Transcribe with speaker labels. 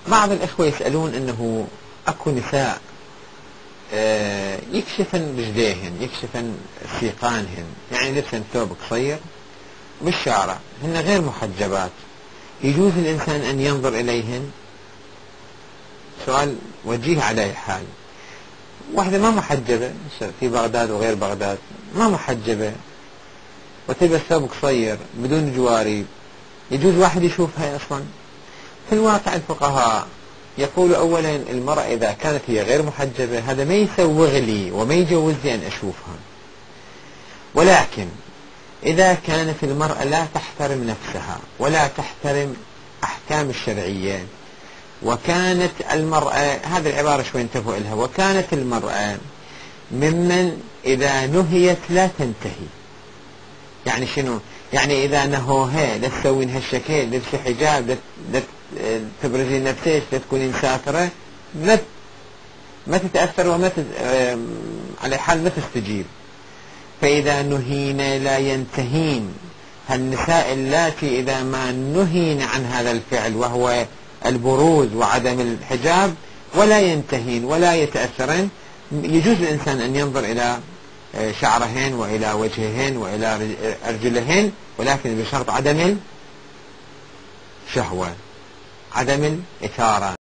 Speaker 1: بعض الإخوة يسألون أنه أكو نساء يكشفن رجليهن، يكشفن سيقانهن، يعني لبسن ثوب قصير بالشارع، هن غير محجبات، يجوز الإنسان أن ينظر إليهن؟ سؤال وجيه على أي حال. واحدة ما محجبة في بغداد وغير بغداد، ما محجبة وتلبس ثوب قصير بدون جوارب، يجوز واحد يشوفها أصلا؟ في الواقع الفقهاء يقول أولا المرأة إذا كانت هي غير محجبة هذا ما يسوغ لي وما يجوز لي أن أشوفها، ولكن إذا كانت المرأة لا تحترم نفسها ولا تحترم أحكام الشرعية، وكانت المرأة، هذه العبارة شوي انتبهوا لها، وكانت المرأة ممن إذا نهيت لا تنتهي. يعني شنو؟ يعني إذا نهوها لا تسوين هالشكل، لبسي حجاب، لا تبرزين نفسك، لا تكونين ساترة، ما تتأثر وما على حال ما تستجيب. فإذا نهينا لا ينتهين، هالنساء اللاتي إذا ما نهين عن هذا الفعل وهو البروز وعدم الحجاب ولا ينتهين ولا يتأثرن، يجوز الإنسان أن ينظر إلى شعرهن وإلى وجههن وإلى أرجلهن، ولكن بشرط عدم الشهوة، عدم الإثارة،